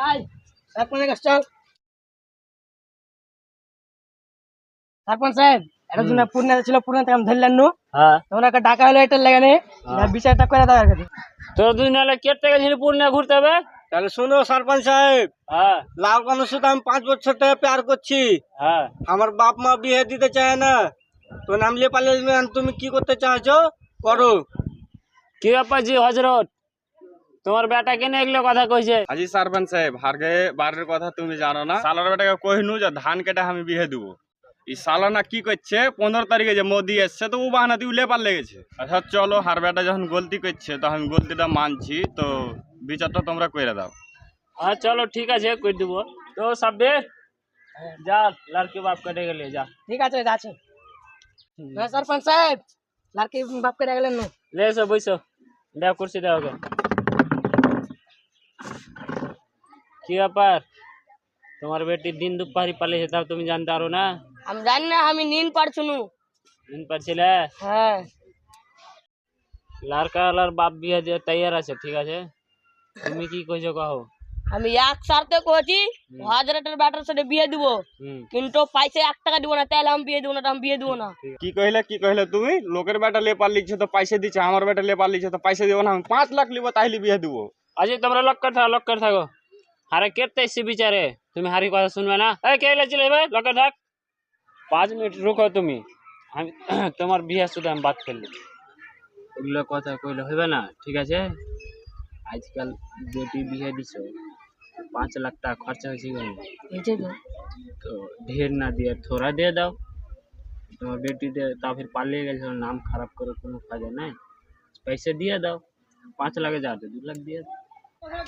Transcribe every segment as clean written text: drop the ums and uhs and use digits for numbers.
আয় सरपंच का चल सरपंच साहेब এটা জন্য পূর্ণা ছিল পূর্ণা থেকে ধরলেন নো হ্যাঁ তোমরা কা টাকা হলো এটা লাগানে বিচারটা করে দাও আর তোর দুই নালে কে টাকা ছিল পূর্ণা ঘুরতে হবে তাহলে শোনো সরপঞ্চ সাহেব, হ্যাঁ লাল কানুর সাথে আমি 5 বছর থেকে প্যার করছি। হ্যাঁ আমার বাপ মা বিয়ে দিতে চায় না, তো নাম লিয়ে পালিয়ে তুমি কি করতে চাইছো করো। কি ব্যাপার জি হজরত, তোমার বেটা কেন এগুলো কথা কইছে? আজি সারপঞ্চ সাহেব হারগে বারের কথা তুমি জানো না, সালার বেটাকে কহিনু যে ধান কেটে আমি বিয়ে দেবো। এই সালানা কি করছে 15 তারিখে যে মোদি এসছে তো ও বাহানা দিয়ে লেপার লেগেছে। আচ্ছা চলো, হার বেটা যখন গলতি করছে তো আমি গলতিটা মানছি, তো বিচারটা তোমরা করে দাও। हाँ चलो ठीक है कर देव तो साब्बे जा लड़के बाप कटे गए जा ঠিক আছে যাচ্ছে হ্যাঁ सरपंच साहेब लड़के बाप করে গেলেন নো ले सो बैसो देव कुर्सी देओगे কি ব্যাপার তোমার বেটি দিন দুপুরি পালিয়েছে তাও তুমি জানতে পারো না? আমি জানি না আমি নিন পারছুনু দিন পারছিলে হ্যাঁ লড়কার বাপ বিয়ে দিয়ে তৈয়ার আছে ঠিক আছে তুমি কি কইছো কहो আমি এক সাথে কইছি হাজারের ব্যাটার সাথে বিয়ে দিব কিন্তু পয়সা 1 টাকা দিব না তাহলে আমি বিয়ে দিব না আমি বিয়ে দিব না কি কইলে তুমি? লোকের বেটা লেপার লিখছে তো পয়সা দিচ্ছে, আমার বেটা লেপার লিখছে তো পয়সা দিব না, আমি 5 লাখ লিব তাইলে বিয়ে দিব। अजी তোমরা লক कर থাকো আরে কেতে এসে বিচারে তুমি হারি কথা শুনবে না এই কে চলে ভাই লক कर থাক 5 মিনিট রুকো তুমি আমি তোমার বিয়ে শুধু আমি বাত করলি ওগুলো কথা কইলে হবে না ঠিক আছে আজকাল বেটি বিয়ে দিছো 5 লাখ টাকা খরচা হয়েছে এই যে तो ढेर ना दिया थोड़ा दे दो तुम्हार बेटी दे ता फिर पाले गए नाम खराब करो कोनो फायदा नहीं पैसे दिए दो 5 लाख जा 2 लाख दिए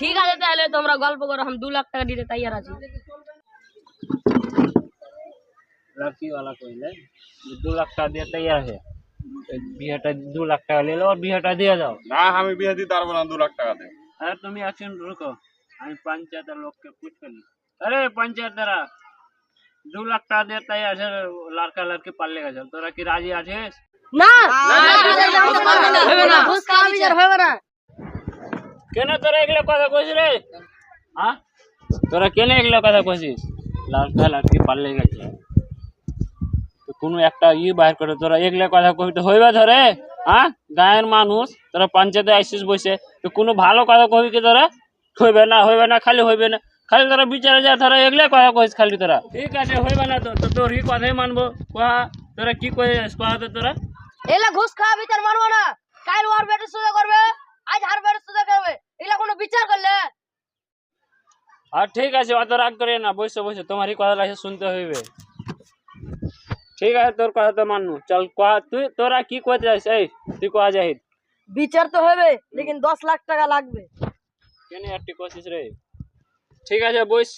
ঠিক আছে তাহলে তোমরা গল্প করো আমি 2 লাখ টাকা দিতে তৈয়ার আছি लड़की वाला कहले 2 लाख টাকা দিয়ে तैयार है বিয়েটা 2 লাখ টাকা ले लो और বিয়েটা দিয়ে দাও না আমি বিয়ে দিতে পারবো না 2 লাখ টাকা দে। अरे तुम एक्शन रुको আমি पंचायत लोग के पूछ कर अरे पंचायत तेरा 2 लाख টাকা দিয়ে तैयार है लड़का लड़की पाले गए तोरा की राजी आछिस না হবে না ঘুষ খাওয়া বিচার হবে না কেন তোরা এগুলো কথা কইছিস রে হ্যাঁ তোরা কেন এগুলো কথা কইছিস লড়কা লড়কি পালে গেছে তো কোনো একটা বাইর করে তোরা এগুলো কথা কইতে হইবে ধরে হ্যাঁ গায়ের মানুষ তোরা পঞ্চায়েতে আইসিস বসে তো কোনো ভালো কথা কইবি কি তোরা হইবে না খালি হইবে না খালি তোরা বিচারে যা তোরা এগুলো কথা কইছিস খালি তোরা ঠিক আছে হইবে না তো তোর এই কথাই মানবো কোয়া তোরা কি কইছিস কোয়া তো তোরা এলা ঘুষ খাওয়া বিচার মানবো না কাল ওর বেটা সুদা করবে আজ হার বেটা সুদা করবে এলা কোনো বিচার করলে আর ঠিক আছে অত রাগ করে না বসে তোমারই কথা লাগে শুনতে হইবে ঠিক আছে তোর কথা তো মানবো চল কোয়া তুই তোরা কি কইতে যাস এই তুই কোয়া জাহিদ বিচার তো হবে लेकिन 10 লাখ টাকা লাগবে কেন একটি কোশিস রে ঠিক আছে বস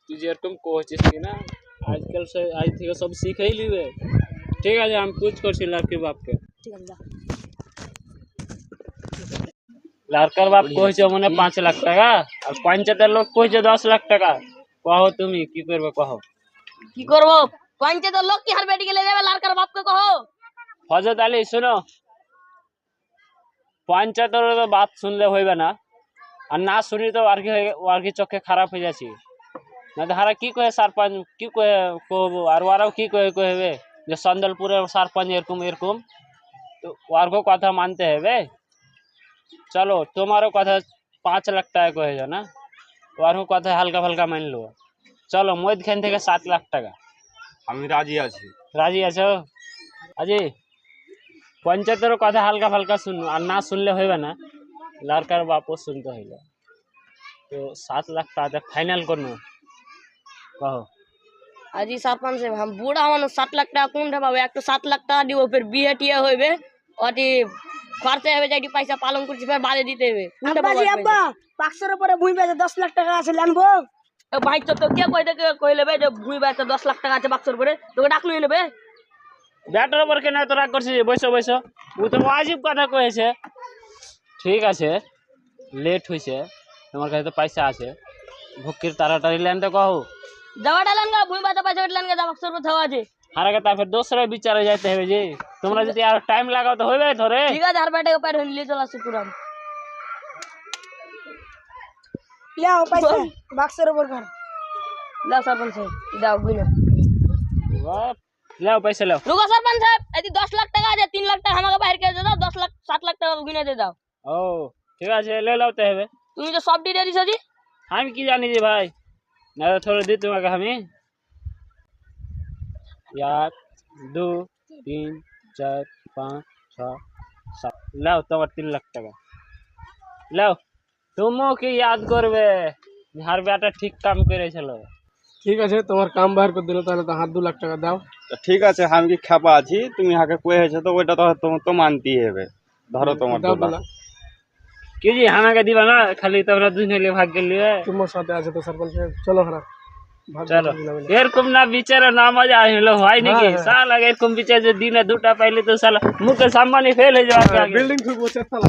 তুই যেরকম কোশিস কি না আজকাল সে আজ থেকে সব শিখেই লিবে ঠিক আছে আমি पूछ করছি লড়কি বাপকে ঠিক আছে লড়কার বাপ কইছে মানে 5 লাখ টাকা আর পঞ্চায়েতের লোক কইছে 10 লাখ টাকা কहो তুমি কি করবে কहो কি করব পঞ্চায়েতের লোক কি হার বেটি গেলে যাবে লড়কার বাপকে কहो হযরত আলী শুনো পঞ্চায়েতের তো বাত শুনলে হইবে না আর না শুনি তো আর কি চোখে খারাপ হয়ে যাচ্ছে না তো হারা কি কয় सरपंच কি কয় কহবো আর ওরাও কি কইবে যে সন্দলপুরের सरपंच এরকম তো ওরগো কথা মানতে হবে চলো তোমারও কথা 5 লাখ টাকা কইছো না ওরগো কথা হালকা ফালকা মান লো চলো মধ্যখান থেকে 7 লাখ টাকা আমি রাজি আছি। রাজি আছো আজি পঞ্চায়েতের কথা হালকা ফালকা শুন আর না শুনলে হইবে না লড়কার বাপও শুনতে হইবে তো 7 লাখ টাকা ফাইনাল করনো কहो আজি सरपंच साहब हम बूढ़ा मानुष 7 লাখ টাকা কোন দেব এক তো 7 লাখ টাকা দিব ফের বিয়ে টিয়া হইবে অতি খরচা হবে যাইটি পয়সা পালন করছি ফের বাড়ি দিতে হবে আব্বাজি আব্বা পাঁচশোর উপরে ভুঁই বেচে 10 লাখ টাকা আছে আনবো ভাই তো কে কইলে ভাই যে ভুই বাইতে 10 লাখ টাকা আছে বাক্সর উপরে তোকে ডাকলুই নেবে ব্যাটার উপর কেন এত রাগ করছিস বসো ও তো ওয়াজিব কথা কইছে ঠিক আছে লেট হইছে তোমার কাছে তো পয়সা আছে ভুকির তাড়াতাড়ি লেন তো কहो যাওয়া ডালাঙ্গা ভুই বাইতে পয়সা উঠলাঙ্গা যা বাক্সর উপর থাওয়া আছে হারাকে তারপর দোসরা বিচারে যাইতে হবে যে তোমরা যদি আর টাইম লাগাও তো হইবে ধরে ঠিক আছে হার বেটাকে পার হইলে চলে আসছে পুরান লিয়াও পয়সা বাক্সের উপর ঘর লাও सरपंच साहब দাও গুলো বাপ, লাও পয়সা লাও। रुको सरपंच साहब यदि 10 लाख টাকা আছে 3 লাখ টাকা আমাকে বাইরে করে দে দাও 10 লাখ 7 লাখ টাকা গুনে দিয়ে দাও ও ঠিক আছে লে লাওতে হবে। তুমি তো সব দিয়ে দিছো জি আমি কি জানি যে ভাই, না তো থोड़े दी তোমাকে আমি। 1 2 3 4 5 6 7 লাও তোমার 3 লাখ টাকা লাও। তুমিও কি याद করবে হার বেটা ঠিক কাম করেছিল। ঠিক আছে তোমার কাম বাইর করে দিল তাহলে তো হাত 2 লাখ টাকা দাও। তো ঠিক আছে আমি কি খেপা আছি, তুমি হাকে কয়ে হয়েছে তো ওইটা তো তো মানতেই হবে। ধরো তোমার দাও 2 লাখ। কি জি হামাকে দিবা না, খালি তোমরা দুজনে লিয়ে ভাগ গেলি। তোমার সাথে আছে তো सरपंच সাহেব, চলো হারা চলো এরকম না বিচারে না মজা হলো হয় নাকি? সালা এরকম বিচার যে দিনে 2টা পাইলে তো সালা মুখে সামনে ফেল হয়ে যাবে। বিল্ডিং খুব 4 তলা।